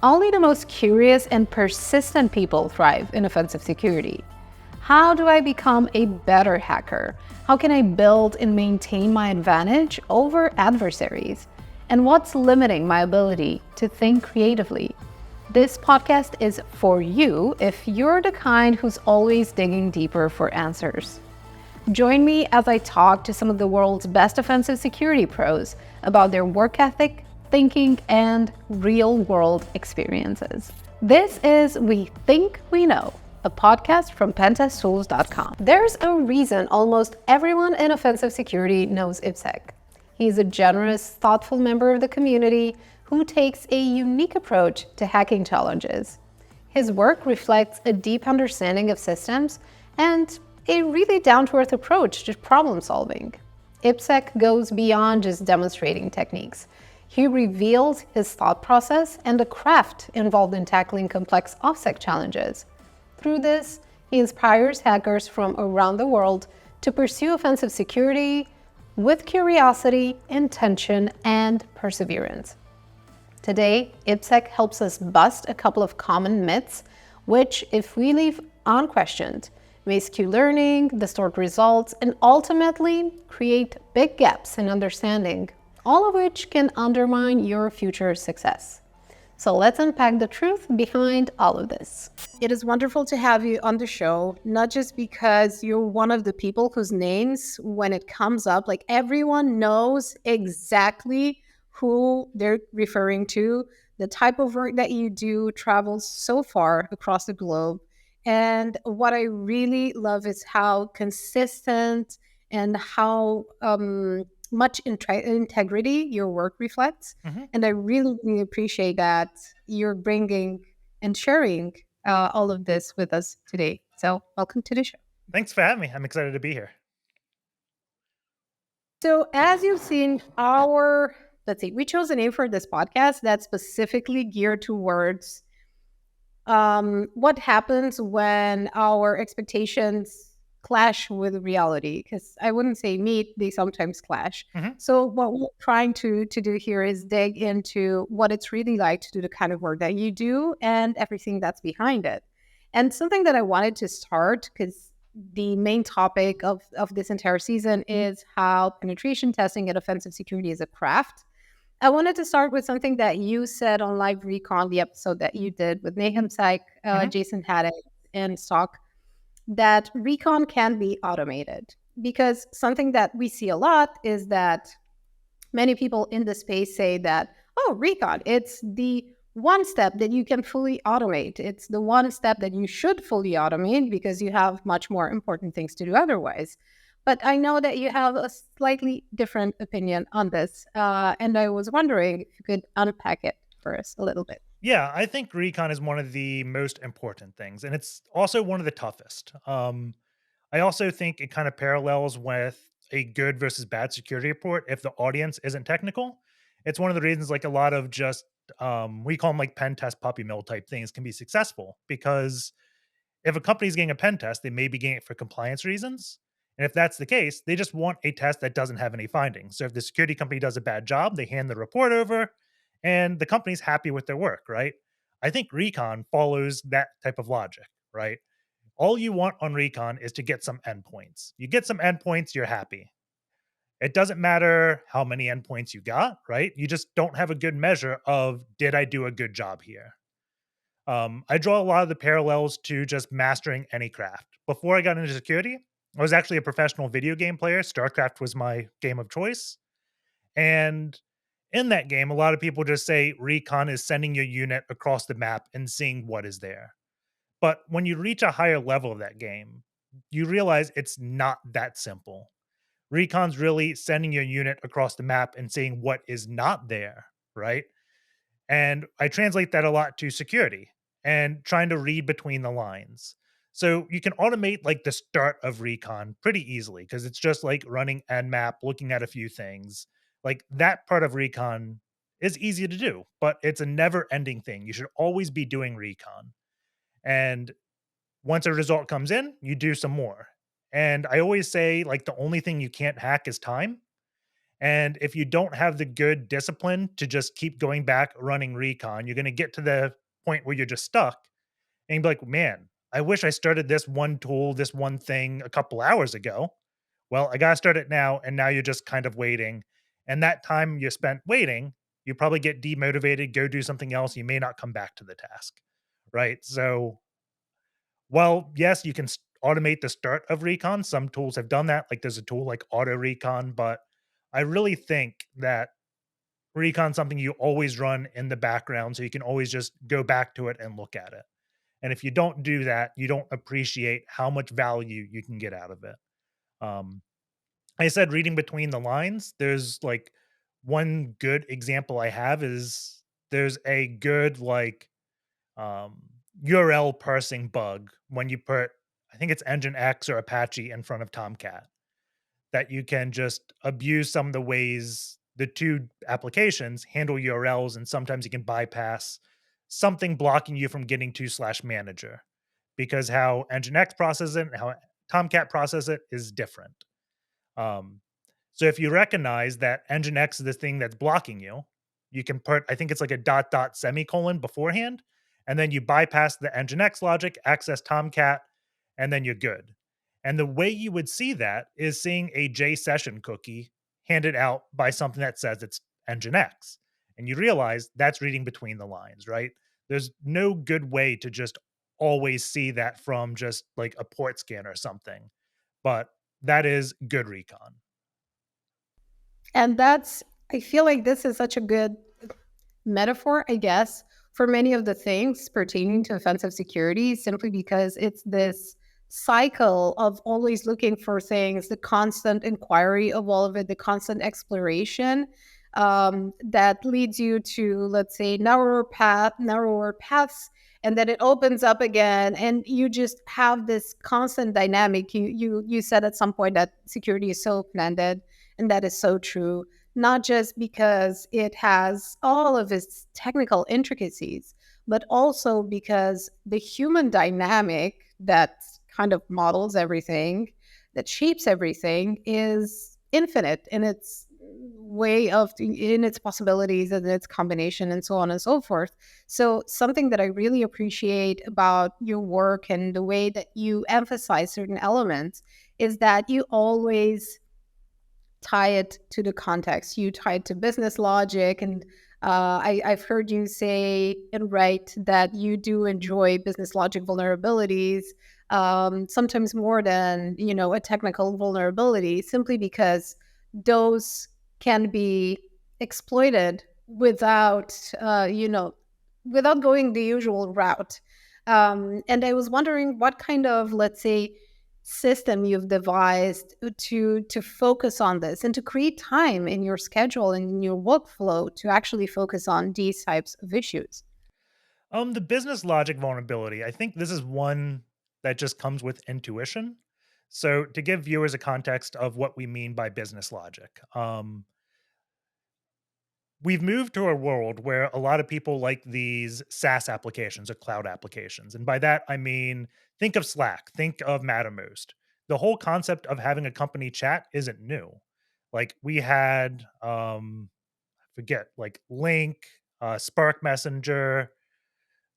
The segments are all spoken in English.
Only the most curious and persistent people thrive in offensive security. How do I become a better hacker? How can I build and maintain my advantage over adversaries? And what's limiting my ability to think creatively? This podcast is for you if you're the kind who's always digging deeper for answers. Join me as I talk to some of the world's best offensive security pros about their work ethic, thinking, and real-world experiences. This is We Think We Know, a podcast from Pentest-Tools.com. There's a reason almost everyone in offensive security knows IppSec. He's a generous, thoughtful member of the community who takes a unique approach to hacking challenges. His work reflects a deep understanding of systems and a really down-to-earth approach to problem solving. IppSec goes beyond just demonstrating techniques. He reveals his thought process and the craft involved in tackling complex offsec challenges. Through this, he inspires hackers from around the world to pursue offensive security with curiosity, intention, and perseverance. Today, IppSec helps us bust a couple of common myths, which, if we leave unquestioned, may skew learning, distort results, and ultimately create big gaps in understanding, all of which can undermine your future success. So let's unpack the truth behind all of this. It is wonderful to have you on the show, not just because you're one of the people whose names, when it comes up, like everyone knows exactly who they're referring to. The type of work that you do travels so far across the globe. And what I really love is how consistent and how much integrity your work reflects. And I really, really appreciate that you're bringing and sharing all of this with us today. So welcome to the show. Thanks for having me. I'm excited to be here. So as you've seen, we chose a name for this podcast that's specifically geared towards what happens when our expectations clash with reality, because I wouldn't say meet, they sometimes clash. So what we're trying to do here is dig into what it's really like to do the kind of work that you do and everything that's behind it. And something that I wanted to start, because the main topic of this entire season is how penetration testing and offensive security is a craft. I wanted to start with something that you said on Live Recon, the episode that you did with IppSec, Jason Haddock, and Stock, that recon can be automated. Because something that we see a lot is that many people in the space say that, oh, recon, it's the one step that you can fully automate. It's the one step that you should fully automate because you have much more important things to do otherwise. But I know that you have a slightly different opinion on this. And I was wondering if you could unpack it for us a little bit. Yeah, I think recon is one of the most important things, and it's also one of the toughest. I also think it kind of parallels with a good versus bad security report if the audience isn't technical. It's one of the reasons like a lot of just we call them like pen test puppy mill type things can be successful, because if a company's getting a pen test, they may be getting it for compliance reasons. And if that's the case, they just want a test that doesn't have any findings. So if the security company does a bad job, they hand the report over and the company's happy with their work, right? I think recon follows that type of logic, right? All you want on recon is to get some endpoints. You get some endpoints, you're happy. It doesn't matter how many endpoints you got, right? You just don't have a good measure of, did I do a good job here? I draw a lot of the parallels to just mastering any craft. Before I got into security, I was actually a professional video game player. StarCraft was my game of choice. And in that game, a lot of people just say recon is sending your unit across the map and seeing what is there. But when you reach a higher level of that game, you realize it's not that simple. Recon's really sending your unit across the map and seeing what is not there, right? And I translate that a lot to security and trying to read between the lines. So you can automate like the start of recon pretty easily because it's just like running nmap, looking at a few things. Like that part of recon is easy to do, but it's a never ending thing. You should always be doing recon. And once a result comes in, you do some more. And I always say like the only thing you can't hack is time. And if you don't have the good discipline to just keep going back running recon, you're going to get to the point where you're just stuck and you'll be like, man, I wish I started this one tool, this one thing a couple hours ago. Well, I got to start it now. And now you're just kind of waiting. And that time you spent waiting, you probably get demotivated, go do something else. You may not come back to the task. Right. So, while yes, you can automate the start of recon, some tools have done that. Like there's a tool like auto recon, but I really think that recon something you always run in the background so you can always just go back to it and look at it. And if you don't do that, you don't appreciate how much value you can get out of it. Um, I said reading between the lines. There's like one good example I have is there's a good um, URL parsing bug when you put, I think it's Nginx or Apache in front of Tomcat, that you can just abuse some of the ways the two applications handle URLs, and sometimes you can bypass something blocking you from getting to slash manager because how Nginx processes it and how Tomcat processes it is different. Um, so if you recognize that Nginx is the thing that's blocking you, you can put, I think it's like a dot dot semicolon beforehand, and then you bypass the Nginx logic, access Tomcat, and then you're good. And the way you would see that is seeing a J session cookie handed out by something that says it's Nginx. And you realize that's reading between the lines, right? There's no good way to just always see that from just like a port scan or something. But that is good recon. And that's, I feel like this is such a good metaphor, I guess, for many of the things pertaining to offensive security, simply because it's this cycle of always looking for things, the constant inquiry of all of it, the constant exploration that leads you to, let's say, narrower paths, and then it opens up again, and you just have this constant dynamic. You said at some point that security is so open-ended, and that is so true, not just because it has all of its technical intricacies, but also because the human dynamic that kind of models everything, that shapes everything, is infinite in its in its possibilities and its combination and so on and so forth. So something that I really appreciate about your work and the way that you emphasize certain elements is that you always tie it to the context. You tie it to business logic. And I've heard you say and write that you do enjoy business logic vulnerabilities, sometimes more than, a technical vulnerability, simply because those can be exploited without going the usual route. And I was wondering what kind of, let's say, system you've devised to focus on this and to create time in your schedule and in your workflow to actually focus on these types of issues. The business logic vulnerability, I think this is one that just comes with intuition. So, to give viewers a context of what we mean by business logic, we've moved to a world where a lot of people like these SaaS applications or cloud applications. And by that, I mean, think of Slack, think of Mattermost. The whole concept of having a company chat isn't new. Like, we had, forget, like Link, Spark Messenger,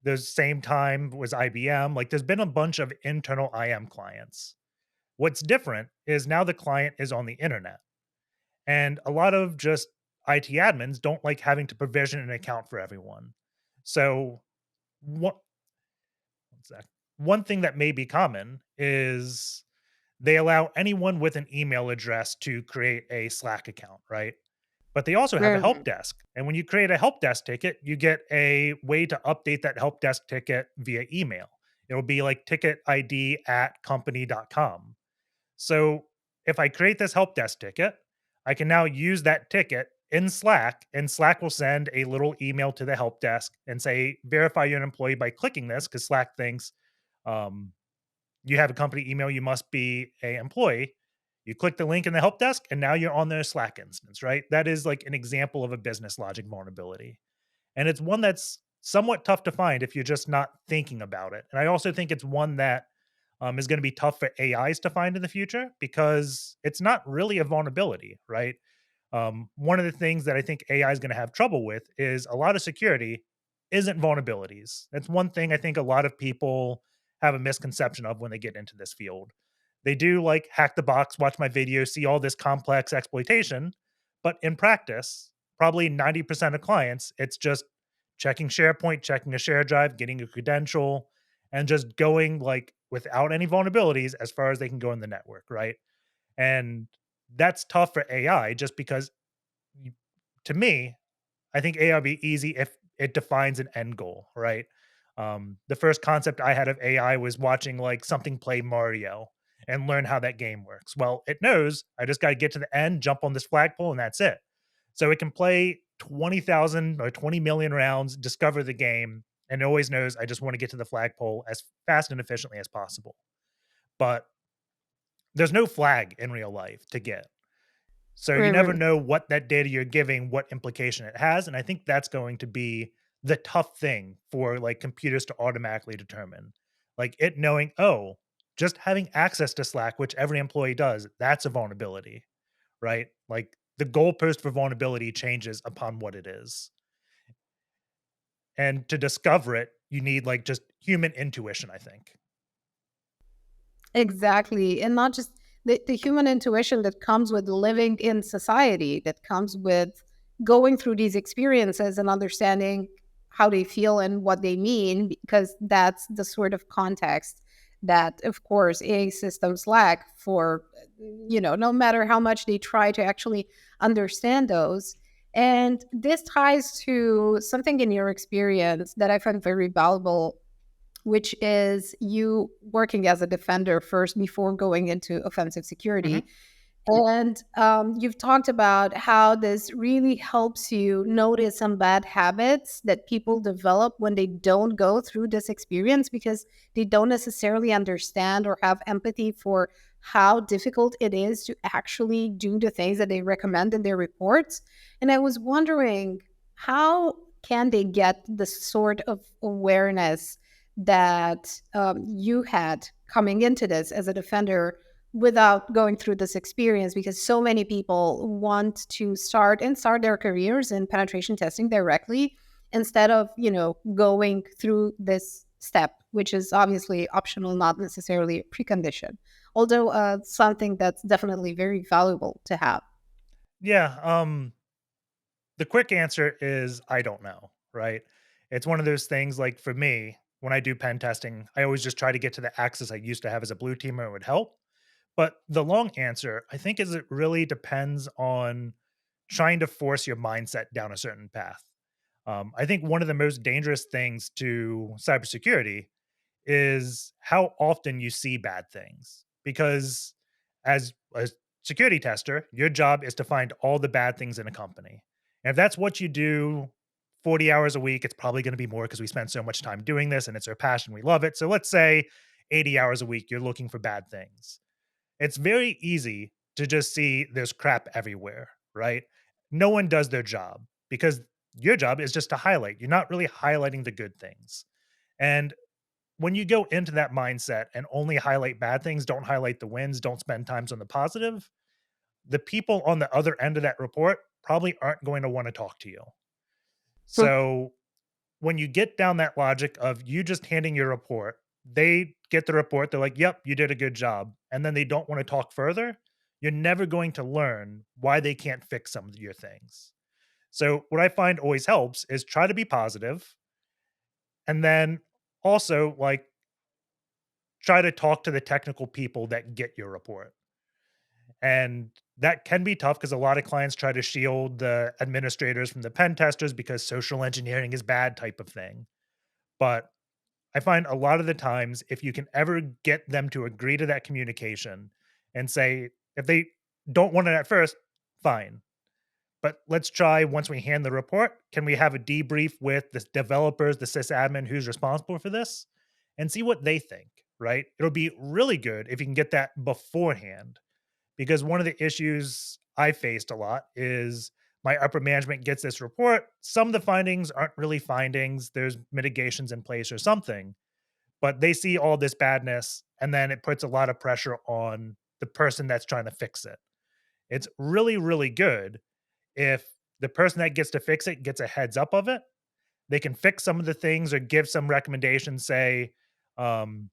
the same time was IBM. Like there's been a bunch of internal IM clients. What's different is now the client is on the internet. And a lot of just IT admins don't like having to provision an account for everyone. So one, one sec. One thing that may be common is they allow anyone with an email address to create a Slack account, right? But they also have a help desk. And when you create a help desk ticket, you get a way to update that help desk ticket via email. It'll be like ticket ID at company.com. So if I create this help desk ticket, I can now use that ticket in Slack, and Slack will send a little email to the help desk and say, verify you're an employee by clicking this, because Slack thinks um, you have a company email, you must be a employee. You click the link in the help desk, and now you're on their Slack instance, right? That is like an example of a business logic vulnerability. And it's one that's somewhat tough to find if you're just not thinking about it. And I also think it's one that is going to be tough for AIs to find in the future because it's not really a vulnerability, right? One of the things that I think AI is going to have trouble with is a lot of security isn't vulnerabilities. That's one thing I think a lot of people have a misconception of when they get into this field. They do like hack the box, watch my video, see all this complex exploitation, but in practice, probably 90% of clients, it's just checking SharePoint, checking a share drive, getting a credential, and just going like without any vulnerabilities as far as they can go in the network, right? And that's tough for AI just because you to me, I think AI would be easy if it defines an end goal, right? The first concept I had of AI was watching like something play Mario and learn how that game works. Well, it knows I just got to get to the end, jump on this flagpole, and that's it. So it can play 20,000 or 20 million rounds, discover the game, and it always knows I just want to get to the flagpole as fast and efficiently as possible. But there's no flag in real life to get. So you Right, never right. know what that data you're giving, what implication it has, and I think that's going to be the tough thing for, like, computers to automatically determine. Like, it knowing, "Oh, just having access to Slack, which every employee does, that's a vulnerability," right? Like, the goalpost for vulnerability changes upon what it is, and to discover it, you need, like, just human intuition, I think. Exactly. And not just the human intuition that comes with living in society, that comes with going through these experiences and understanding how they feel and what they mean, because that's the sort of context that, of course, AI systems lack for, no matter how much they try to actually understand those. And this ties to something in your experience that I find very valuable, which is you working as a defender first before going into offensive Mhm. security. And you've talked about how this really helps you notice some bad habits that people develop when they don't go through this experience because they don't necessarily understand or have empathy for how difficult it is to actually do the things that they recommend in their reports. And I was wondering, how can they get the sort of awareness that you had coming into this as a defender without going through this experience, because so many people want to start their careers in penetration testing directly instead of going through this step, which is obviously optional, not necessarily a precondition, although something that's definitely very valuable to have. Yeah, the quick answer is I don't know, right? It's one of those things like for me, when I do pen testing, I always just try to get to the access I used to have as a blue teamer. It would help. But the long answer, I think, is it really depends on trying to force your mindset down a certain path. I think one of the most dangerous things to cybersecurity is how often you see bad things. Because as a security tester, your job is to find all the bad things in a company. And if that's what you do 40 hours a week, it's probably going to be more because we spend so much time doing this and it's our passion. We love it. So let's say 80 hours a week, you're looking for bad things. It's very easy to just see there's crap everywhere, right? No one does their job because your job is just to highlight. You're not really highlighting the good things. And when you go into that mindset and only highlight bad things, don't highlight the wins, don't spend times on the positive, the people on the other end of that report probably aren't going to want to talk to you. So when you get down that logic of you just handing your report, they get the report, they're like, "Yep, you did a good job." And then they don't want to talk further, you're never going to learn why they can't fix some of your things. So what I find always helps is try to be positive and then also like try to talk to the technical people that get your report. And that can be tough because a lot of clients try to shield the administrators from the pen testers because social engineering is bad type of thing. But I find a lot of the times if you can ever get them to agree to that communication and say if they don't want it at first, fine. But let's try once we hand the report, can we have a debrief with the developers, the sysadmin who's responsible for this and see what they think, right? It'll be really good if you can get that beforehand because one of the issues I faced a lot is my upper management gets this report. Some of the findings aren't really findings. There's mitigations in place or something, but they see all this badness and then it puts a lot of pressure on the person that's trying to fix it. It's really, really good if the person that gets to fix it gets a heads up of it, they can fix some of the things or give some recommendations, say, um,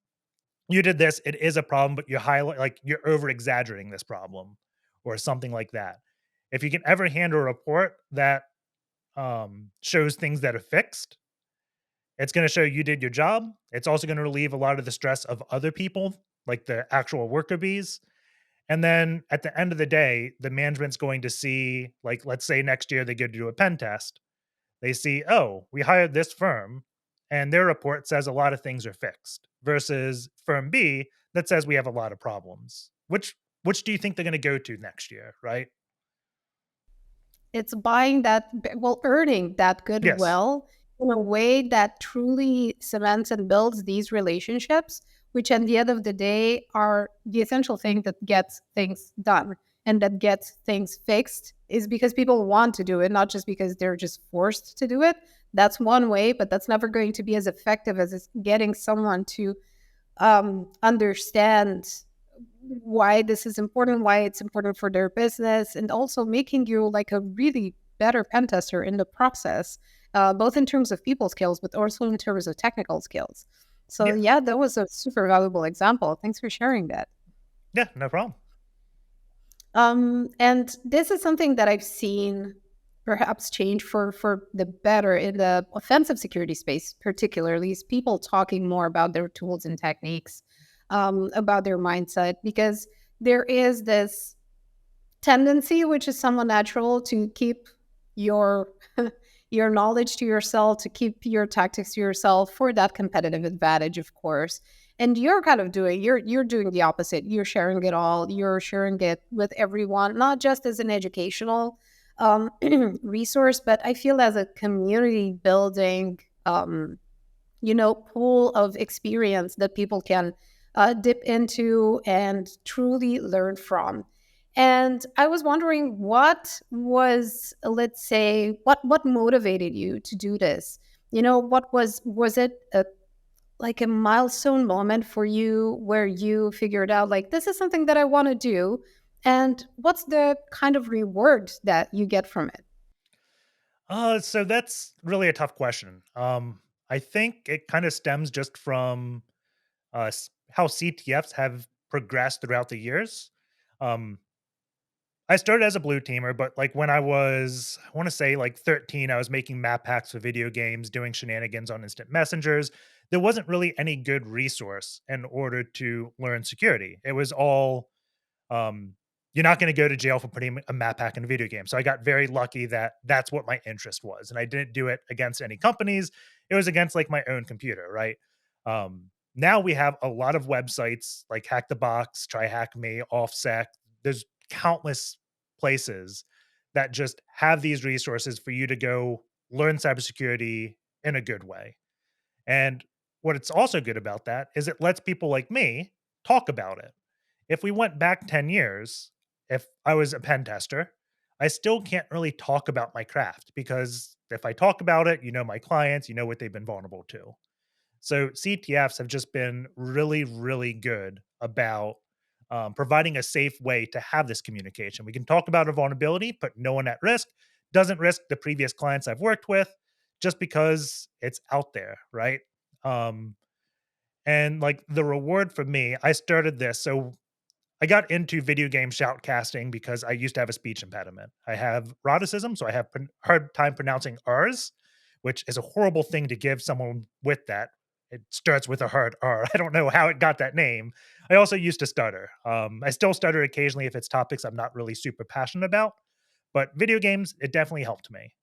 you did this, it is a problem, but you highlight like you're over exaggerating this problem or something like that. If you can ever hand a report that shows things that are fixed, it's going to show you did your job. It's also going to relieve a lot of the stress of other people, like the actual worker bees. And then at the end of the day, the management's going to see, like, let's say next year they go to do a pen test. They see, oh, we hired this firm and their report says a lot of things are fixed versus firm B that says we have a lot of problems. Which do you think they're going to go to next year, right? It's buying that, well, earning that Yes. goodwill in a way that truly cements and builds these relationships, which at the end of the day are the essential thing that gets things done and that gets things fixed, is because people want to do it, not just because they're just forced to do it. That's one way, but that's never going to be as effective as it's getting someone to understand why this is important, why it's important for their business, and also making you like a really better pen tester in the process, both in terms of people skills, but also in terms of technical skills. So, Yeah. yeah, that was a super valuable example. Thanks for sharing that. Yeah, no problem. And this is something that I've seen perhaps change for the better in the offensive security space, particularly, is people talking more about their tools and techniques, about their mindset, because there is this tendency, which is somewhat natural, to keep your your knowledge to yourself, to keep your tactics to yourself for that competitive advantage, of course. And you're kind of doing you're doing the opposite. You're sharing it all. You're sharing it with everyone, not just as an educational resource, but I feel as a community building pool of experience that people can dip into and truly learn from. And I was wondering, what was, let's say, what motivated you to do this? What was it like a milestone moment for you where you figured out, like, this is something that I want to do? And what's the kind of reward that you get from it? So that's really a tough question. I think it kind of stems just from how CTFs have progressed throughout the years. Um, I started as a blue teamer, but like when I was, I want to say like 13, I was making map packs for video games, doing shenanigans on instant messengers. There wasn't really any good resource in order to learn security. It was all um, you're not going to go to jail for putting a map pack in a video game. So I got very lucky that that's what my interest was, and I didn't do it against any companies. It was against like my own computer, right? Now we have a lot of websites like Hack the Box, Try Hack Me, Offsec. There's countless places that just have these resources for you to go learn cybersecurity in a good way. And what it's also good about that is it lets people like me talk about it. If we went back 10 years, if I was a pen tester, I still can't really talk about my craft because if I talk about it, you know my clients, you know what they've been vulnerable to. So CTFs have just been really, really good about providing a safe way to have this communication. We can talk about a vulnerability, put no one at risk, doesn't risk the previous clients I've worked with just because it's out there, right? Um, and like the reward for me, I started this. So I got into video game shoutcasting because I used to have a speech impediment. I have rhoticism, so I have hard time pronouncing R's, which is a horrible thing to give someone with that. It starts with a hard R. I don't know how it got that name. I also used to stutter. I still stutter occasionally if it's topics I'm not really super passionate about, but video games, it definitely helped me.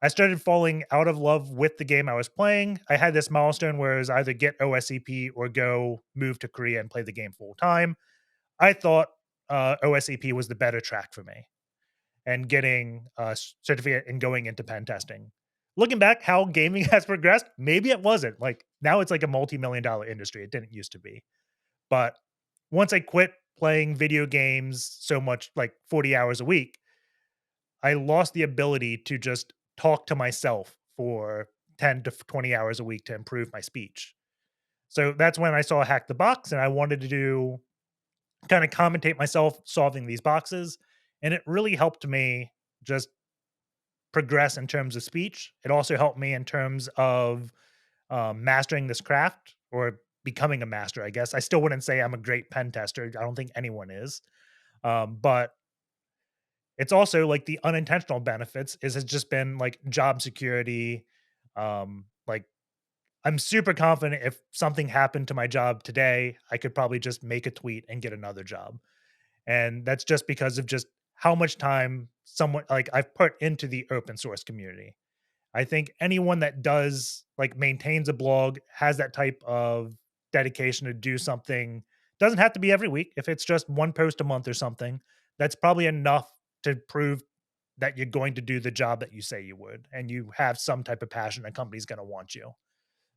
I started falling out of love with the game I was playing. I had this milestone where it was either get OSCP or go move to Korea and play the game full time. I thought OSCP was the better track for me and getting a certificate and going into pen testing. Looking back, how gaming has progressed, maybe it wasn't. Like now it's like a multi-million dollar industry. It didn't used to be. But once I quit playing video games so much, like 40 hours a week, I lost the ability to just talk to myself for 10 to 20 hours a week to improve my speech. So that's when I saw Hack the Box and I wanted to do kind of commentate myself solving these boxes. And it really helped me. just progress in terms of speech. It also helped me in terms of mastering this craft or becoming a master, I guess. I still wouldn't say I'm a great pen tester. I don't think anyone is. But it's also like the unintentional benefits is has just been like job security. Like I'm super confident if something happened to my job today, I could probably just make a tweet and get another job. And that's just because of just how much time someone like I've put into the open source community. I think anyone that does like maintains a blog has that type of dedication to do something. Doesn't have to be every week. If it's just one post a month or something, that's probably enough to prove that you're going to do the job that you say you would and you have some type of passion a company's going to want you.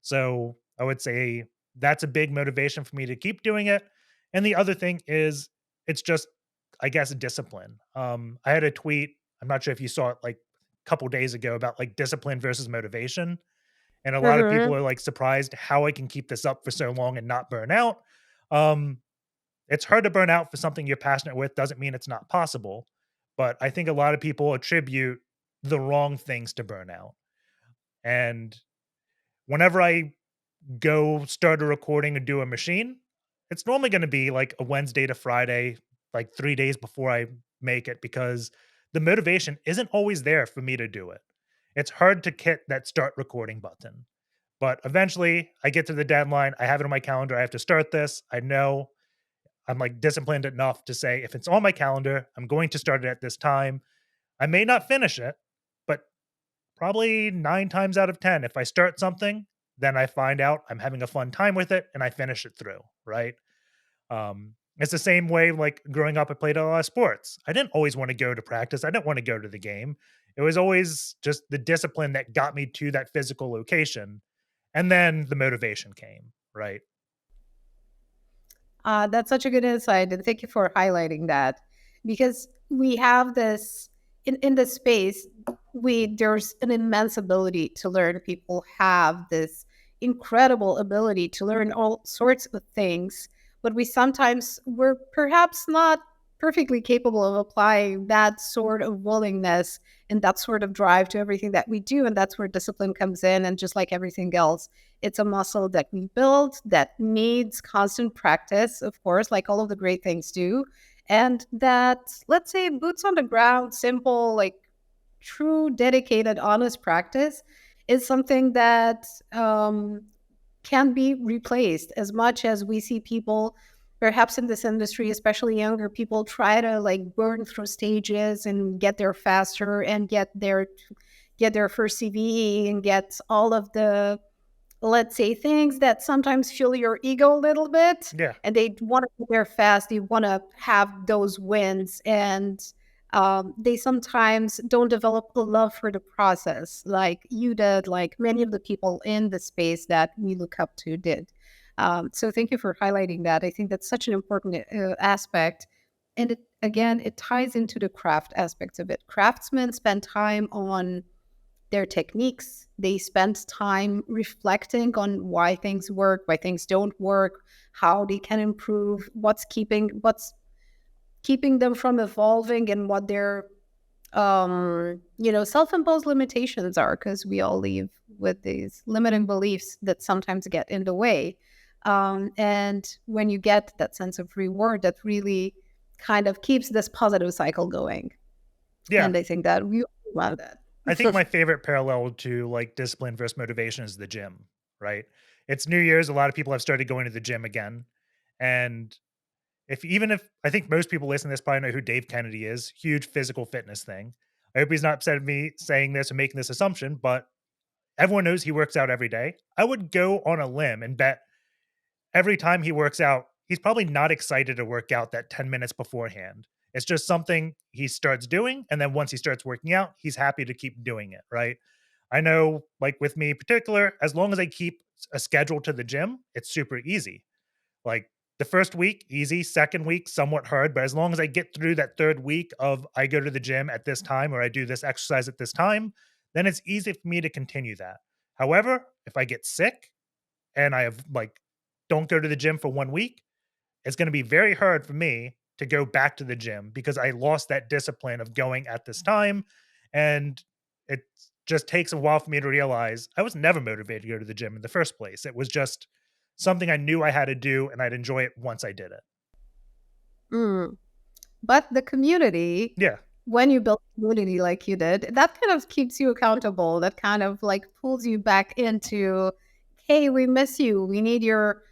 So I would say that's a big motivation for me to keep doing it. And the other thing is it's just, I guess, discipline. I had a tweet, I'm not sure if you saw it like a couple days ago about like discipline versus motivation. And a lot of people Mm-hmm. are like surprised how I can keep this up for so long and not burn out. Um, it's hard to burn out for something you're passionate with, doesn't mean it's not possible. But I think a lot of people attribute the wrong things to burnout. And whenever I go start a recording and do a machine, it's normally going to be like a Wednesday to Friday, like 3 days before I make it, because the motivation isn't always there for me to do it. It's hard to hit that start recording button. But eventually I get to the deadline. I have it on my calendar. I have to start this. I know I'm like disciplined enough to say if it's on my calendar, I'm going to start it at this time. I may not finish it, but probably 9 times out of 10, if I start something, then I find out I'm having a fun time with it and I finish it through, right? It's the same way like growing up, I played a lot of sports. I didn't always want to go to practice. I didn't want to go to the game. It was always just the discipline that got me to that physical location. And then the motivation came, right? That's such a good insight, and thank you for highlighting that because we have this in this space. We there's an immense ability to learn. People have this incredible ability to learn all sorts of things, but we're perhaps not perfectly capable of applying that sort of willingness and that sort of drive to everything that we do, and that's where discipline comes in. And just like everything else, it's a muscle that we build that needs constant practice, of course, like all of the great things do. And that, let's say, boots on the ground, simple, like true, dedicated, honest practice is something that can be replaced as much as we see people perhaps in this industry, especially younger people, try to like burn through stages and get there faster and get their first CVE and get all of the, let's say, things that sometimes fuel your ego a little bit, Yeah. and they want to get there fast. They want to have those wins, and they sometimes don't develop a love for the process like you did, like many of the people in the space that we look up to did. So thank you for highlighting that. I think that's such an important aspect. And it ties into the craft aspects of it. Craftsmen spend time on their techniques. They spend time reflecting on why things work, why things don't work, how they can improve, what's keeping them from evolving, and what their self-imposed limitations are, because we all live with these limiting beliefs that sometimes get in the way. And when you get that sense of reward, that really kind of keeps this positive cycle going. Yeah. And I think that we all love that. I think my favorite parallel to like discipline versus motivation is the gym, right? It's New Year's. A lot of people have started going to the gym again. And if I think most people listening to this probably know who Dave Kennedy is, huge physical fitness thing. I hope he's not upset at me saying this and making this assumption, but everyone knows he works out every day. I would go on a limb and bet every time he works out, he's probably not excited to work out that 10 minutes beforehand. It's just something he starts doing. And then once he starts working out, he's happy to keep doing it. Right. I know, like with me in particular, as long as I keep a schedule to the gym, it's super easy. Like the first week, easy. Second week, somewhat hard. But as long as I get through that third week of I go to the gym at this time or I do this exercise at this time, then it's easy for me to continue that. However, if I get sick and I have like don't go to the gym for 1 week, it's going to be very hard for me to go back to the gym because I lost that discipline of going at this time. And it just takes a while for me to realize I was never motivated to go to the gym in the first place. It was just something I knew I had to do and I'd enjoy it once I did it. Mm. But the community, Yeah. when you build community like you did, that kind of keeps you accountable. That kind of like pulls you back into, hey, we miss you. We need your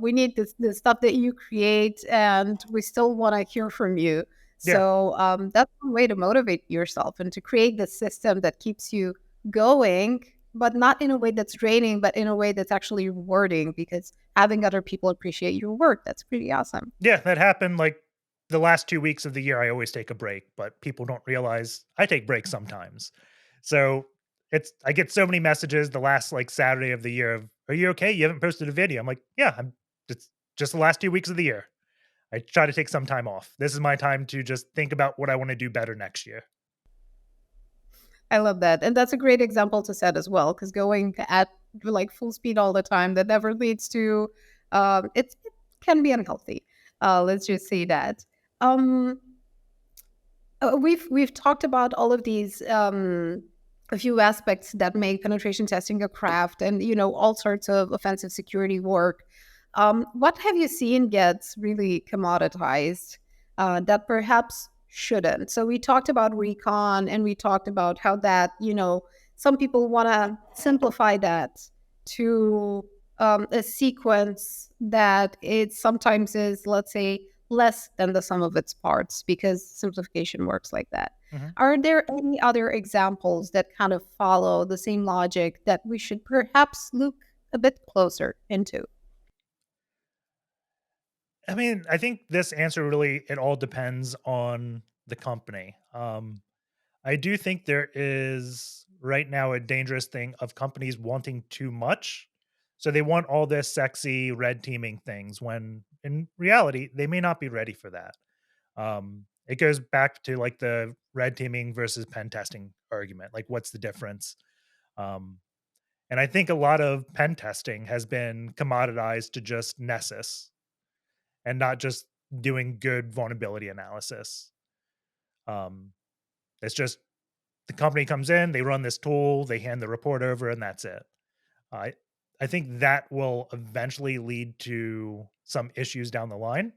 we need this stuff that you create and we still want to hear from you. Yeah. So that's one way to motivate yourself and to create the system that keeps you going, but not in a way that's draining, but in a way that's actually rewarding because having other people appreciate your work, that's pretty awesome. Yeah, that happened like the last 2 weeks of the year. I always take a break, but people don't realize I take breaks sometimes. So it's I get so many messages the last like Saturday of the year of, "Are you okay? You haven't posted a video." I'm like, "Yeah, I'm it's just the last 2 weeks of the year. I try to take some time off. This is my time to just think about what I want to do better next year." I love that. And that's a great example to set as well, because going at like full speed all the time, that never leads to, it can be unhealthy. Let's just say that. Um, we've talked about all of these, a few aspects that make penetration testing a craft, and all sorts of offensive security work. What have you seen gets really commoditized that perhaps shouldn't? So we talked about recon, and we talked about how that some people want to simplify that to a sequence that it sometimes is, let's say, less than the sum of its parts because simplification works like that. Mhm. Are there any other examples that kind of follow the same logic that we should perhaps look a bit closer into? I mean, I think this answer really it all depends on the company. I do think there is right now a dangerous thing of companies wanting too much. So they want all this sexy red teaming things when in reality they may not be ready for that. It goes back to like the red teaming versus pen testing argument. Like, what's the difference? Um, and I think a lot of pen testing has been commoditized to just Nessus and not just doing good vulnerability analysis. Um, it's just the company comes in, they run this tool, they hand the report over, and that's it. I I think that will eventually lead to some issues down the line,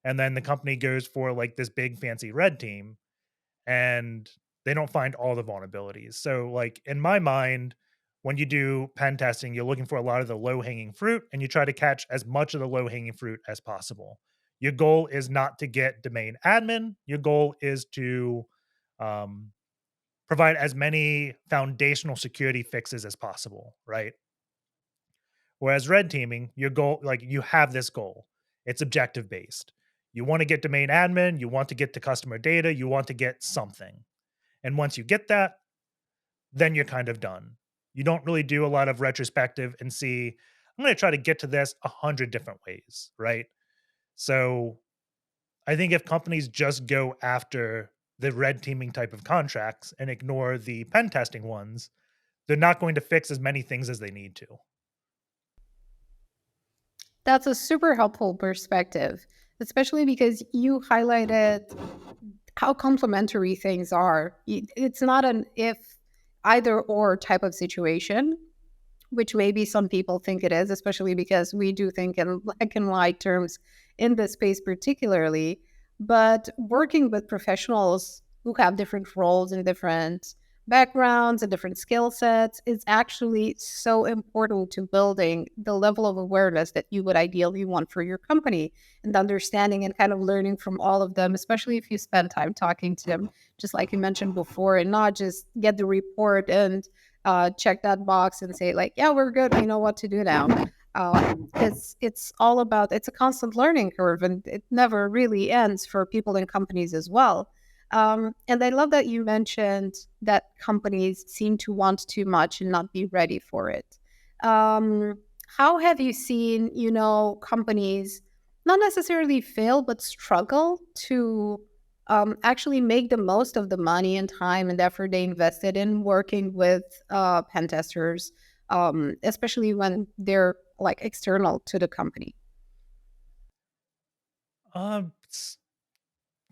and then the company goes for like this big fancy red team, and they don't find all the vulnerabilities. So, like in my mind, when you do pen testing, you're looking for a lot of the low hanging fruit, and you try to catch as much of the low hanging fruit as possible. Your goal is not to get domain admin. Your goal is to um, provide as many foundational security fixes as possible, right? Whereas red teaming, your goal, like you have this goal, it's objective based. You want to get domain admin, you want to get the customer data, you want to get something. And once you get that, then you're kind of done. You don't really do a lot of retrospective and see, I'm going to try to get to this 100 different ways, right? So I think if companies just go after the red teaming type of contracts and ignore the pen testing ones, they're not going to fix as many things as they need to. That's a super helpful perspective, especially because you highlighted how complementary things are. It's not an if either or type of situation, which maybe some people think it is, especially because we do think in black and white terms in this space, particularly. But working with professionals who have different roles and different backgrounds and different skill sets is actually so important to building the level of awareness that you would ideally want for your company and understanding and kind of learning from all of them, especially if you spend time talking to them, just like you mentioned before, and not just get the report and check that box and say like, yeah, we're good. We know what to do now. It's all about it's a constant learning curve, and it never really ends for people and companies as well. And I love that you mentioned that companies seem to want too much and not be ready for it. How have you seen, companies not necessarily fail, but struggle to actually make the most of the money and time and effort they invested in working with pen testers, especially when they're like external to the company?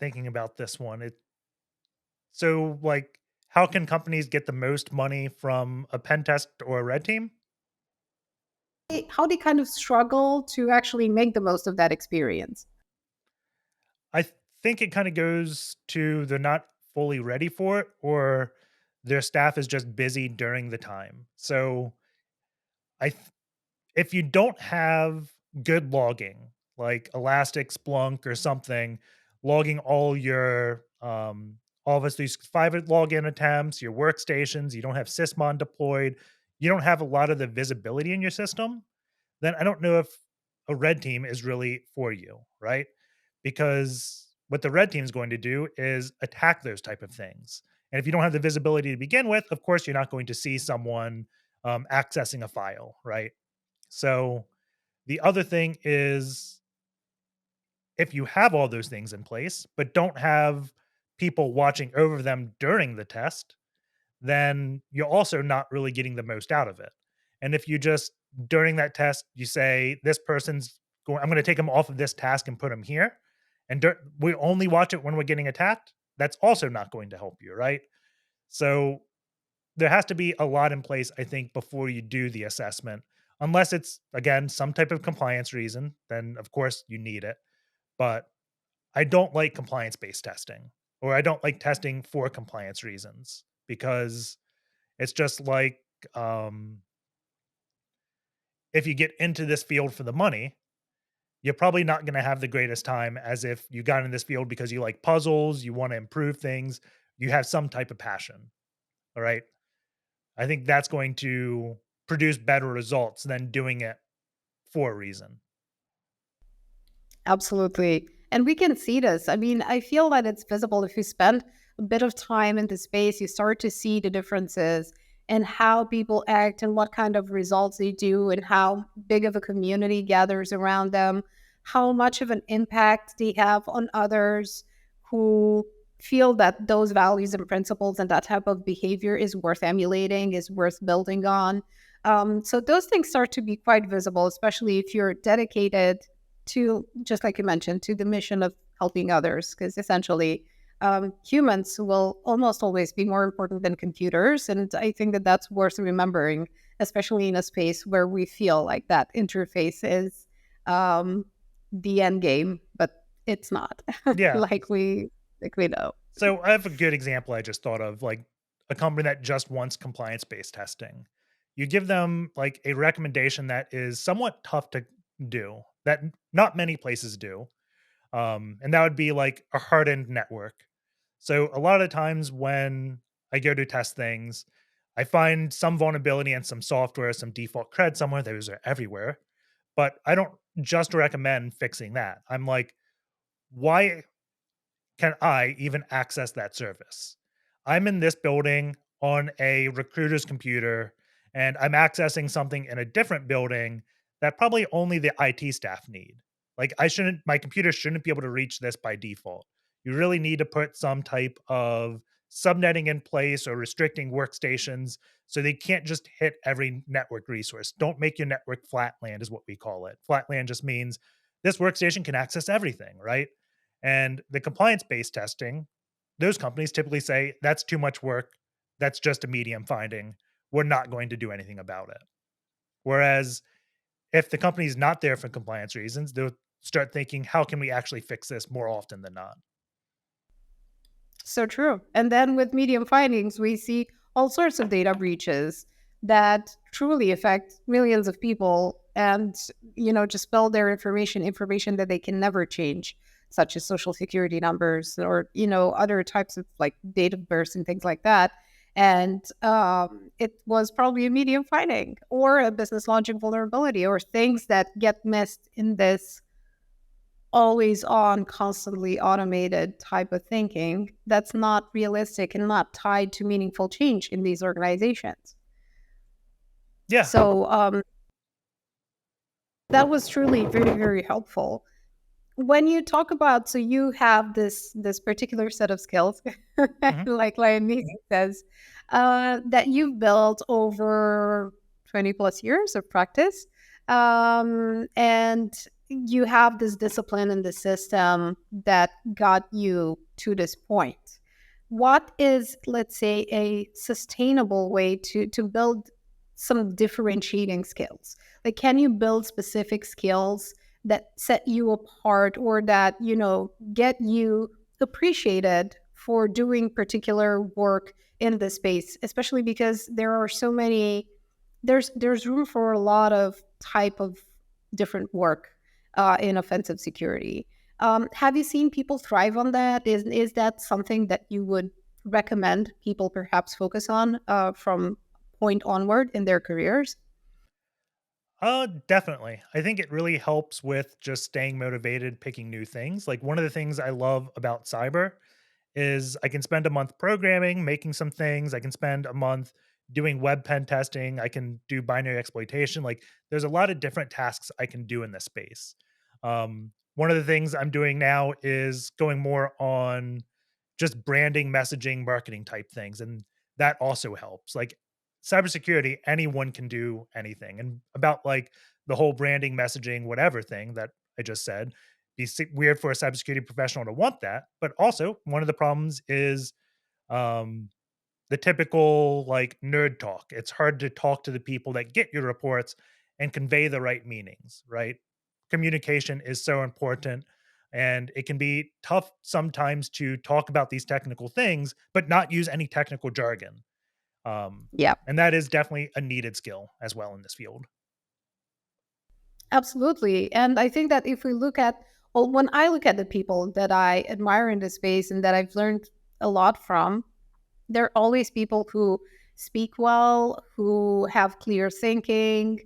thinking about this one. So, like, how can companies get the most money from a pen test or a red team? How they kind of struggle to actually make the most of that experience. I think it kind of goes to they're not fully ready for it, or their staff is just busy during the time. So, I th- if you don't have good logging, like Elastic, Splunk, or something, logging all Office 365 login attempts, your workstations, you don't have Sysmon deployed, you don't have a lot of the visibility in your system, then I don't know if a red team is really for you, right? Because what the red team is going to do is attack those type of things. And if you don't have the visibility to begin with, of course, you're not going to see someone accessing a file, right? So the other thing is if you have all those things in place, but don't have people watching over them during the test, then you're also not really getting the most out of it. And if you just during that test, you say, this person's going, I'm going to take them off of this task and put them here. And we only watch it when we're getting attacked. That's also not going to help you, right? So there has to be a lot in place, I think, before you do the assessment. Unless it's, again, some type of compliance reason, then of course you need it. But I don't like compliance based testing, or I don't like testing for compliance reasons because it's just like, um, if you get into this field for the money, you're probably not going to have the greatest time as if you got in this field because you like puzzles, you want to improve things, you have some type of passion. All right. I think that's going to produce better results than doing it for a reason. Absolutely. And we can see this. I mean, I feel that it's visible if you spend a bit of time in the space, you start to see the differences in how people act and what kind of results they do and how big of a community gathers around them, how much of an impact they have on others who feel that those values and principles and that type of behavior is worth emulating, is worth building on. So those things start to be quite visible, especially if you're dedicated to, just like you mentioned, to the mission of helping others, because essentially humans will almost always be more important than computers. And I think that that's worth remembering, especially in a space where we feel like that interface is um, the end game, but it's not Yeah. like we know. So I have a good example I just thought of, like a company that just wants compliance based testing. You give them like a recommendation that is somewhat tough to do, that not many places do. And that would be like a hardened network. So a lot of times when I go to test things, I find some vulnerability in some software, some default cred somewhere. Those are everywhere. But I don't just recommend fixing that. I'm like, why can I even access that service? I'm in this building on a recruiter's computer and I'm accessing something in a different building that probably only the IT staff need. Like my computer shouldn't be able to reach this by default. You really need to put some type of subnetting in place or restricting workstations so they can't just hit every network resource. Don't make your network flatland is what we call it. Flatland just means this workstation can access everything, right? And the compliance based testing, those companies typically say that's too much work. That's just a medium finding. We're not going to do anything about it. Whereas if the company is not there for compliance reasons, they'll start thinking, how can we actually fix this more often than not? So true. And then with medium findings, we see all sorts of data breaches that truly affect millions of people and, just spill their information that they can never change, such as social security numbers or, other types of like date of birth and things like that. And it was probably a medium finding or a business logic vulnerability or things that get missed in this always on, constantly automated type of thinking that's not realistic and not tied to meaningful change in these organizations. Yeah. So that was truly very, very helpful. When you talk about, so you have this particular set of skills, Mhm. like Lionel says, that you've built over 20 plus years of practice. And you have this discipline in the system that got you to this point. What is, let's say, a sustainable way to build some differentiating skills? Like, can you build specific skills that set you apart, or that, get you appreciated for doing particular work in the space, especially because there are so many, there's room for a lot of type of different work in offensive security. Have you seen people thrive on that? Is that something that you would recommend people perhaps focus on from point onward in their careers? Definitely. I think it really helps with just staying motivated, picking new things. Like one of the things I love about cyber is I can spend a month programming, making some things. I can spend a month doing web pen testing. I can do binary exploitation. Like there's a lot of different tasks I can do in this space. One of the things I'm doing now is going more on just branding, messaging, marketing type things. And that also helps. Like cybersecurity, anyone can do anything. And about like the whole branding, messaging, whatever thing that I just said, weird for a cybersecurity professional to want that. But also, one of the problems is um, the typical like nerd talk. It's hard to talk to the people that get your reports and convey the right meanings, right? Communication is so important. And it can be tough sometimes to talk about these technical things, but not use any technical jargon. Um, Yeah, and that is definitely a needed skill as well in this field. absolutely. And I think that if we look at, well, when I look at the people that I admire in this space and that I've learned a lot from, there are always people who speak well, who have clear thinking,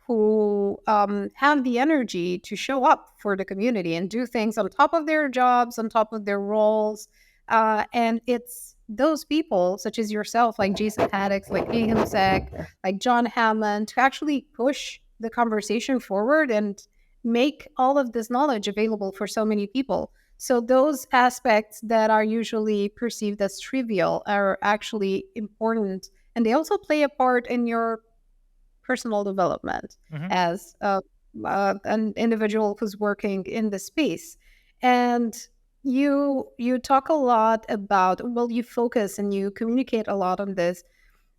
who have the energy to show up for the community and do things on top of their jobs, on top of their roles. And it's those people, such as yourself, like Jason Haddix, like IppSec, like John Hammond, to actually push the conversation forward and make all of this knowledge available for so many people. So those aspects that are usually perceived as trivial are actually important, and they also play a part in your personal development Mhm. as an individual who's working in the space. And you talk a lot about, well, you focus and you communicate a lot on this,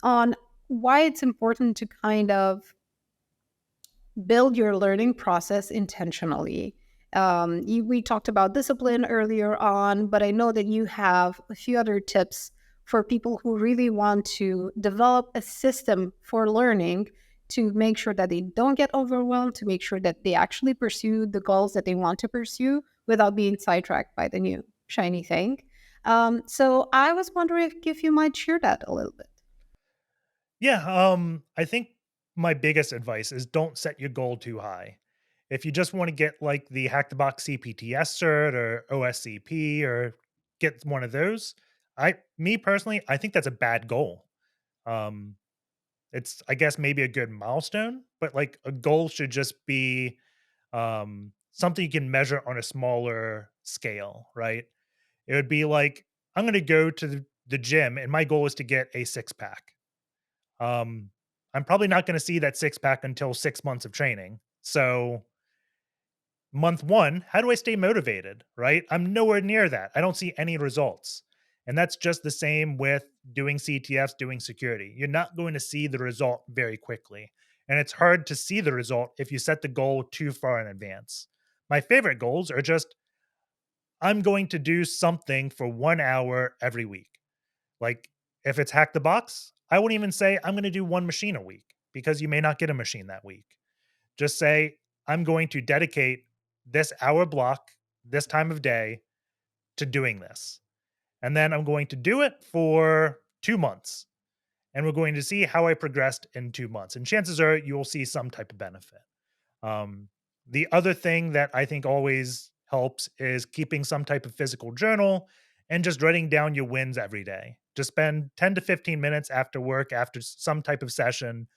on why it's important to kind of build your learning process intentionally. We talked about discipline earlier on, but I know that you have a few other tips for people who really want to develop a system for learning, to make sure that they don't get overwhelmed, to make sure that they actually pursue the goals that they want to pursue without being sidetracked by the new shiny thing. So I was wondering if you might share that a little bit. Yeah, I think my biggest advice is don't set your goal too high. If you just want to get like the Hack the Box CPTS cert or OSCP or get one of those, me personally, I think that's a bad goal. Um, it's I guess maybe a good milestone, but like a goal should just be something you can measure on a smaller scale, right? It would be like I'm going to go to the gym and my goal is to get a six pack. um, I'm probably not going to see that six pack until 6 months of training. So, month one, how do I stay motivated? Right? I'm nowhere near that. I don't see any results. And that's just the same with doing CTFs, doing security. You're not going to see the result very quickly. And it's hard to see the result if you set the goal too far in advance. My favorite goals are just I'm going to do something for 1 hour every week. Like, if it's hack the box, I wouldn't even say I'm going to do one machine a week because you may not get a machine that week. Just say, I'm going to dedicate this hour block, this time of day to doing this. And then I'm going to do it for 2 months. And we're going to see how I progressed in 2 months. And chances are you will see some type of benefit. Um, the other thing that I think always helps is keeping some type of physical journal and just writing down your wins every day. Just spend 10 to 15 minutes after work, after some type of session,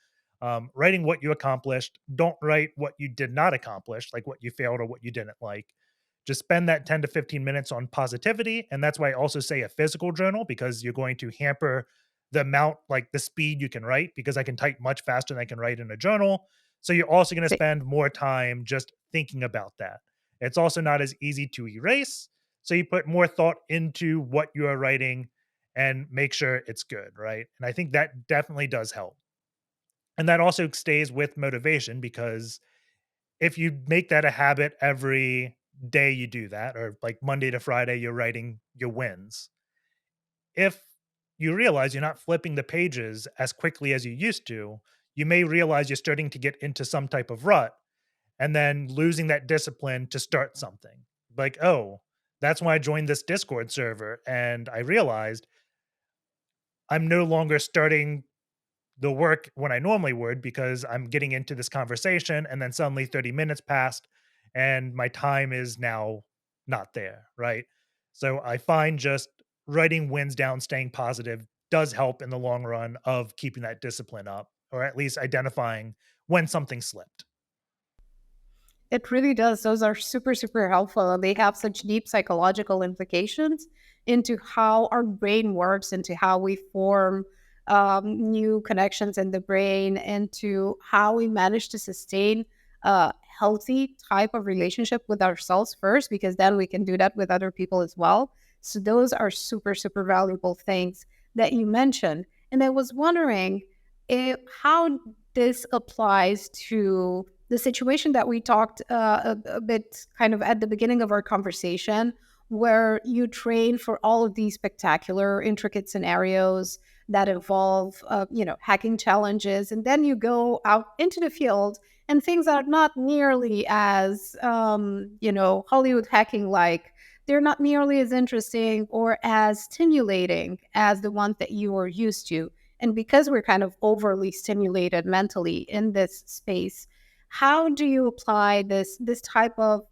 writing what you accomplished. Don't write what you did not accomplish, like what you failed or what you didn't like. Just spend that 10 to 15 minutes on positivity. And that's why I also say a physical journal, because you're going to hamper the amount, like the speed you can write, because I can type much faster than I can write in a journal. So you're also going to See, spend more time just thinking about that. It's also not as easy to erase. So you put more thought into what you are writing and make sure it's good, right? And I think that definitely does help. And that also stays with motivation because if you make that a habit every day you do that, or like Monday to Friday, you're writing your wins. If you realize you're not flipping the pages as quickly as you used to, you may realize you're starting to get into some type of rut and then losing that discipline to start something. Like, oh, that's why I joined this Discord server. And I realized I'm no longer starting the work when I normally would because I'm getting into this conversation and then suddenly 30 minutes passed and my time is now not there, right? So I find just writing wins down, staying positive does help in the long run of keeping that discipline up or at least identifying when something slipped. it really does. Those are super, super helpful. And they have such deep psychological implications into how our brain works, into how we form new connections in the brain, into how we manage to sustain a healthy type of relationship with ourselves first, because then we can do that with other people as well. So, those are super, super valuable things that you mentioned. And I was wondering how this applies to the situation that we talked a bit kind of at the beginning of our conversation, where you train for all of these spectacular, intricate scenarios that involve, hacking challenges, and then you go out into the field and things are not nearly as, Hollywood hacking like. They're not nearly as interesting or as stimulating as the ones that you are used to. And because we're kind of overly stimulated mentally in this space, how do you apply this type of,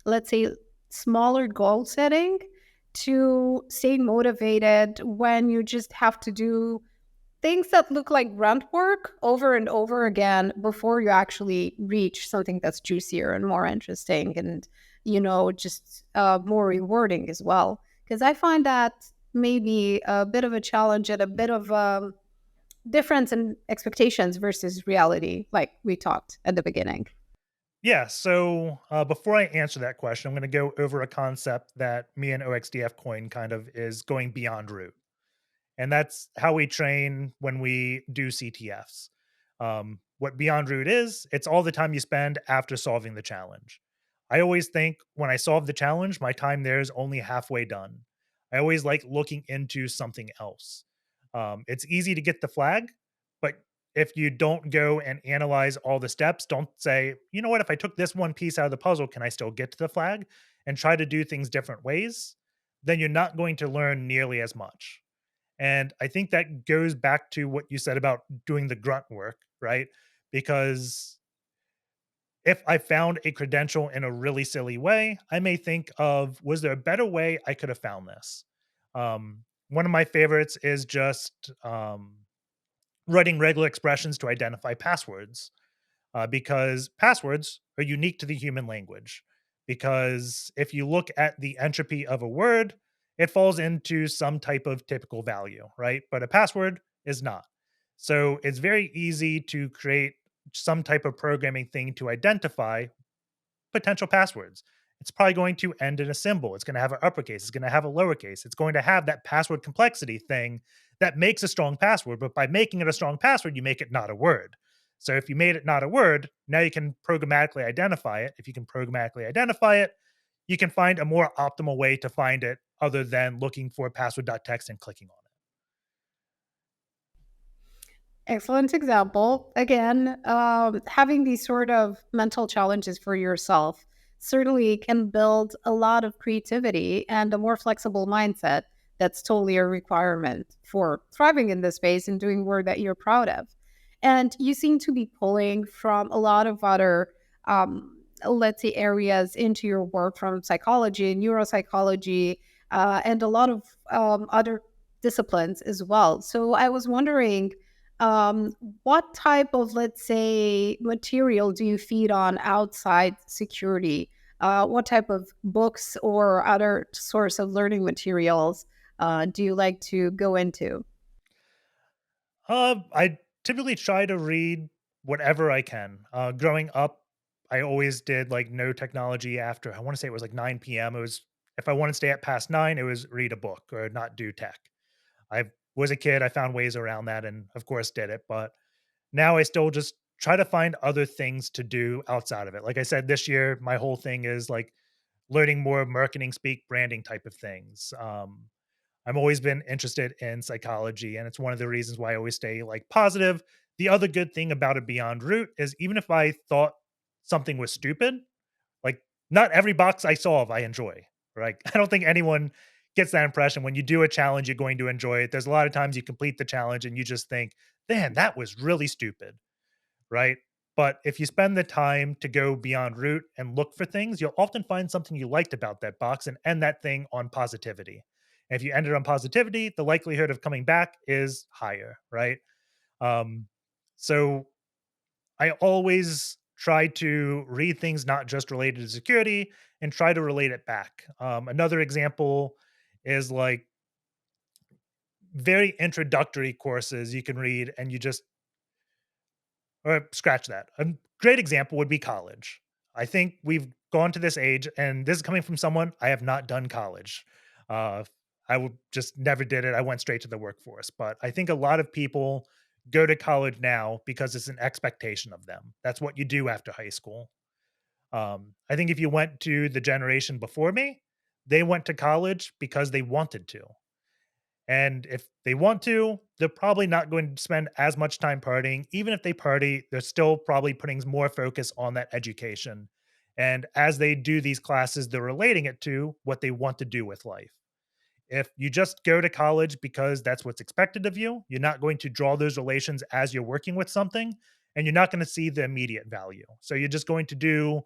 let's say, smaller goal setting to stay motivated when you just have to do things that look like grunt work over and over again before you actually reach something that's juicier and more interesting and just more rewarding as well? Because I find that maybe a bit of a challenge and a bit of difference in expectations versus reality, like we talked at the beginning. Yeah. So before I answer that question, I'm going to go over a concept that me and OXDF Coin kind of is going beyond root. And that's how we train when we do CTFs. What Beyond Root is, it's all the time you spend after solving the challenge. I always think when I solve the challenge, my time there is only halfway done. I always like looking into something else. It's easy to get the flag, but if you don't go and analyze all the steps, don't say, you know what, if I took this one piece out of the puzzle, can I still get to the flag? And try to do things different ways, then you're not going to learn nearly as much. And I think that goes back to what you said about doing the grunt work, right? Because if I found a credential in a really silly way, I may think of, was there a better way I could have found this? One of my favorites is just writing regular expressions to identify passwords because passwords are unique to the human language. Because if you look at the entropy of a word, it falls into some type of typical value, right? But a password is not. So it's very easy to create some type of programming thing to identify potential passwords. It's probably going to end in a symbol. It's going to have an uppercase. It's going to have a lowercase. It's going to have that password complexity thing that makes a strong password. But by making it a strong password, you make it not a word. So if you made it not a word, now you can programmatically identify it. If you can programmatically identify it, you can find a more optimal way to find it other than looking for password.txt and clicking on it. Excellent example. Again, having these sort of mental challenges for yourself certainly can build a lot of creativity and a more flexible mindset. That's totally a requirement for thriving in this space and doing work that you're proud of. And you seem to be pulling from a lot of other, let's say, areas into your work from psychology, neuropsychology, and a lot of other disciplines as well. So I was wondering, um, what type of, let's say, material do you feed on outside security? What type of books or other source of learning materials do you like to go into? I typically try to read whatever I can. Growing up, I always did like no technology after, I want to say it was like 9 p.m. It was, if I wanted to stay up past 9, it was read a book or not do tech. I was a kid, I found ways around that and of course did it. But now I still just try to find other things to do outside of it. Like I said, this year, my whole thing is like learning more marketing speak, branding type of things. I've always been interested in psychology, and it's one of the reasons why I always stay like positive. The other good thing about a Beyond Root is even if I thought something was stupid, like not every box I solve I enjoy. Right? I don't think anyone gets that impression. When you do a challenge, you're going to enjoy it. There's a lot of times you complete the challenge and you just think, man, that was really stupid, right? But if you spend the time to go beyond root and look for things, you'll often find something you liked about that box and end that thing on positivity. And if you end it on positivity, the likelihood of coming back is higher, right? Um, so I always try to read things not just related to security and try to relate it back. Another example is like very introductory courses you can read and you just, or scratch that. A great example would be college. I think we've gone to this age, and this is coming from someone, I have not done college. Uh, I would just never did it. I went straight to the workforce. But I think a lot of people go to college now because it's an expectation of them. That's what you do after high school. I think if you went to the generation before me, they went to college because they wanted to. And if they want to, they're probably not going to spend as much time partying. Even if they party, they're still probably putting more focus on that education. And as they do these classes, they're relating it to what they want to do with life. If you just go to college because that's what's expected of you, you're not going to draw those relations as you're working with something, and you're not going to see the immediate value. So you're just going to do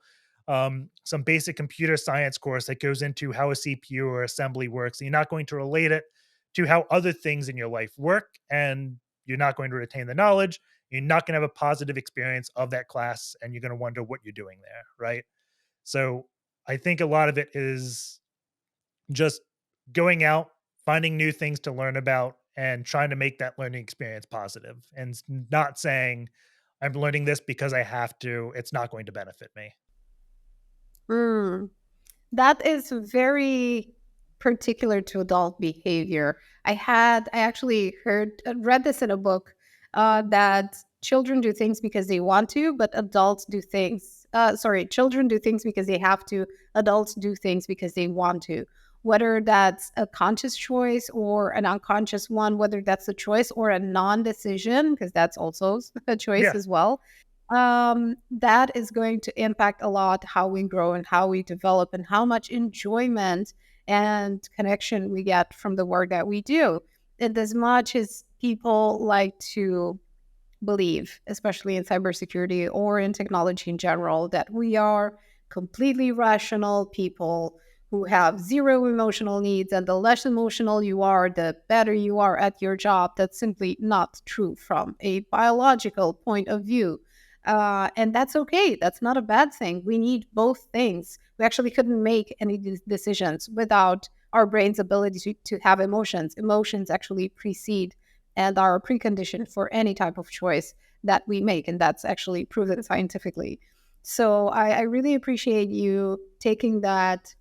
some basic computer science course that goes into how a CPU or assembly works, and you're not going to relate it to how other things in your life work, and you're not going to retain the knowledge. You're not going to have a positive experience of that class, and you're going to wonder what you're doing there, right? So I think a lot of it is just going out, finding new things to learn about, and trying to make that learning experience positive, and not saying, I'm learning this because I have to. It's not going to benefit me. Mm. That is very particular to adult behavior. I actually read this in a book that children do things because they want to, but adults do things. Children do things because they have to. Adults do things because they want to. Whether that's a conscious choice or an unconscious one, whether that's a choice or a non-decision, because that's also a choice Yeah. as well, that is going to impact a lot how we grow and how we develop and how much enjoyment and connection we get from the work that we do. And as much as people like to believe, especially in cybersecurity or in technology in general, that we are completely rational people who have zero emotional needs, and the less emotional you are, the better you are at your job. That's simply not true from a biological point of view. And that's okay. That's not a bad thing. We need both things. We actually couldn't make any decisions without our brain's ability to have emotions. Emotions actually precede and are a precondition for any type of choice that we make. And that's actually proven scientifically. So I really appreciate you taking that,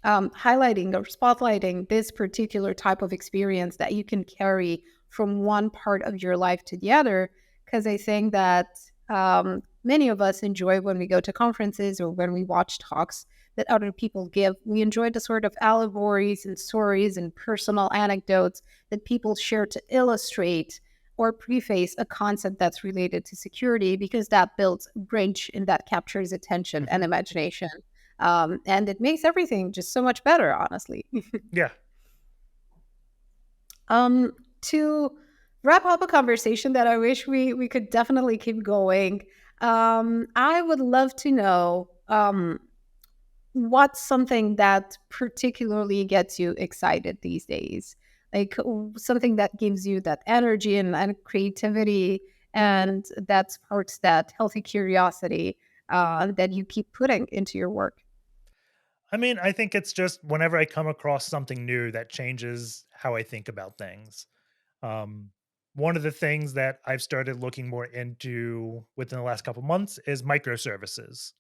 highlighting or spotlighting this particular type of experience that you can carry from one part of your life to the other. Because I think that many of us enjoy when we go to conferences or when we watch talks that other people give. We enjoy the sort of allegories and stories and personal anecdotes that people share to illustrate or preface a concept that's related to security, because that builds a bridge and that captures attention and Mhm. imagination. And it makes everything just so much better, honestly. Yeah. To wrap up a conversation that I wish we could definitely keep going, I would love to know, what's something that particularly gets you excited these days? Like something that gives you that energy and creativity, and that sparks that healthy curiosity that you keep putting into your work. I mean, I think it's just whenever I come across something new that changes how I think about things. Um, one of the things that I've started looking more into within the last couple months is microservices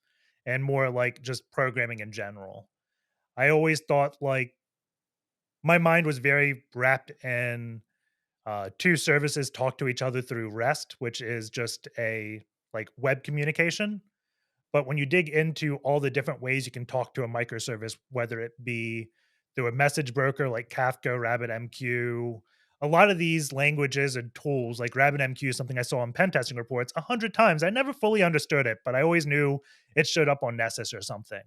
and more like just programming in general. I always thought like my mind was very wrapped in two services talk to each other through REST, which is just a like web communication. But when you dig into all the different ways you can talk to a microservice, whether it be through a message broker like Kafka, RabbitMQ, a lot of these languages and tools like RabbitMQ is something I saw in pen testing reports 100 times. I never fully understood it, but I always knew it showed up on Nessus or something.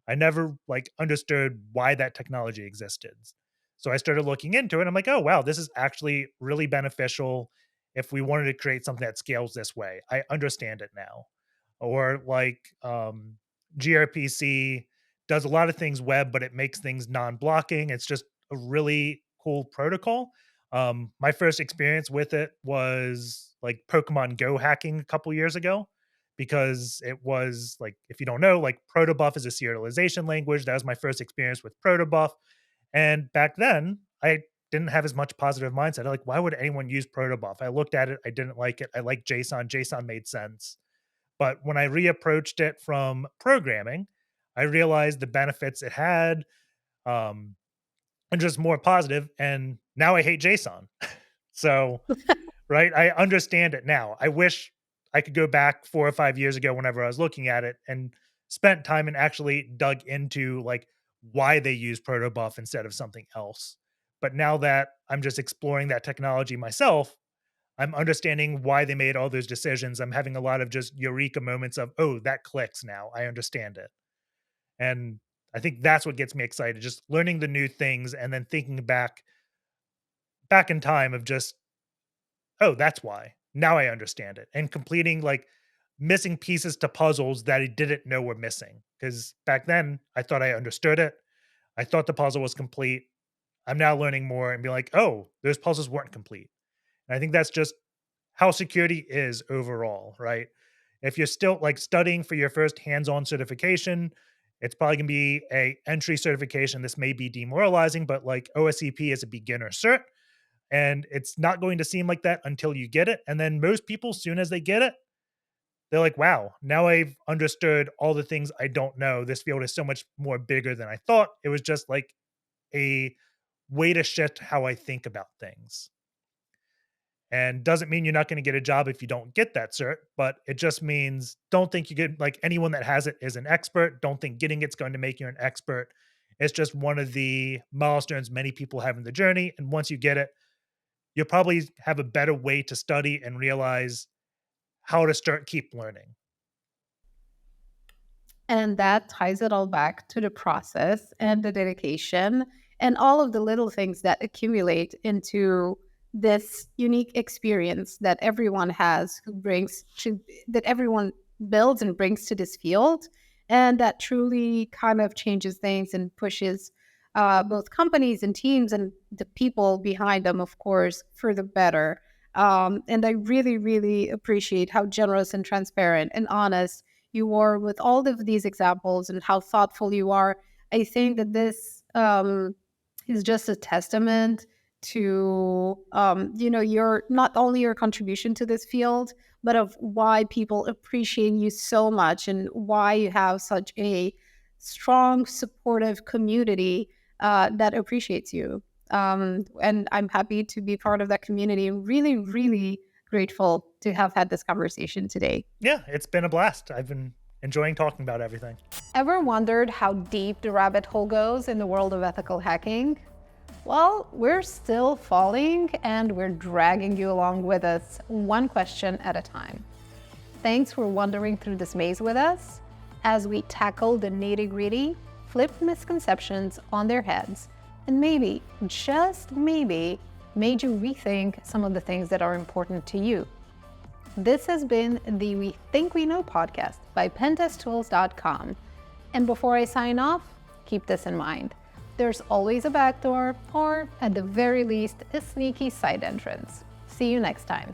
I never like understood why that technology existed. So I started looking into it. I'm like, oh wow, this is actually really beneficial if we wanted to create something that scales this way. I understand it now. Or like gRPC does a lot of things web, but it makes things non-blocking. It's just a really cool protocol. My first experience with it was like Pokemon Go hacking a couple years ago because it was like, if you don't know, like protobuf is a serialization language. That was my first experience with protobuf. And back then, I didn't have as much positive mindset. I'm like, why would anyone use protobuf? I looked at it, I didn't like it. I liked JSON. JSON made sense. But when I reapproached it from programming, I realized the benefits it had, um, and just more positive. And now I hate JSON. So, right, I understand it now. I wish I could go back 4 or 5 years ago whenever I was looking at it and spent time and actually dug into like why they use protobuf instead of something else. But now that I'm just exploring that technology myself, I'm understanding why they made all those decisions. I'm having a lot of just eureka moments of, oh, that clicks now. I understand it. And I think that's what gets me excited, just learning the new things and then thinking back in time of just, oh, that's why. Now I understand it. And completing like missing pieces to puzzles that I didn't know were missing. Because back then I thought I understood it. I thought the puzzle was complete. I'm now learning more and be like, oh, those puzzles weren't complete. And I think that's just how security is overall, right? If you're still like studying for your first hands-on certification, it's probably gonna be a entry certification. This may be demoralizing, but like OSCP is a beginner cert, and it's not going to seem like that until you get it. And then most people, soon as they get it, they're like, wow, now I've understood all the things I don't know. This field is so much more bigger than I thought. It was just like a way to shift how I think about things. And doesn't mean you're not going to get a job if you don't get that cert, but it just means don't think you get like anyone that has it is an expert. Don't think getting it's going to make you an expert. It's just one of the milestones many people have in the journey. And once you get it, you'll probably have a better way to study and realize how to start keep learning. And that ties it all back to the process and the dedication and all of the little things that accumulate into this unique experience that everyone has who brings to that everyone builds and brings to this field, and that truly kind of changes things and pushes both companies and teams and the people behind them, of course, for the better. And I really, really appreciate how generous and transparent and honest you are with all of these examples and how thoughtful you are. I think that this is just a testament to your not only your contribution to this field, but of why people appreciate you so much and why you have such a strong, supportive community that appreciates you. And I'm happy to be part of that community. Really, really grateful to have had this conversation today. Yeah, it's been a blast. I've been enjoying talking about everything. Ever wondered how deep the rabbit hole goes in the world of ethical hacking? Well, we're still falling and we're dragging you along with us, one question at a time. Thanks for wandering through this maze with us as we tackle the nitty-gritty, flip misconceptions on their heads, and maybe, just maybe, made you rethink some of the things that are important to you. This has been the We Think We Know podcast by Pentest-Tools.com. And before I sign off, keep this in mind. There's always a backdoor, or at the very least, a sneaky side entrance. See you next time.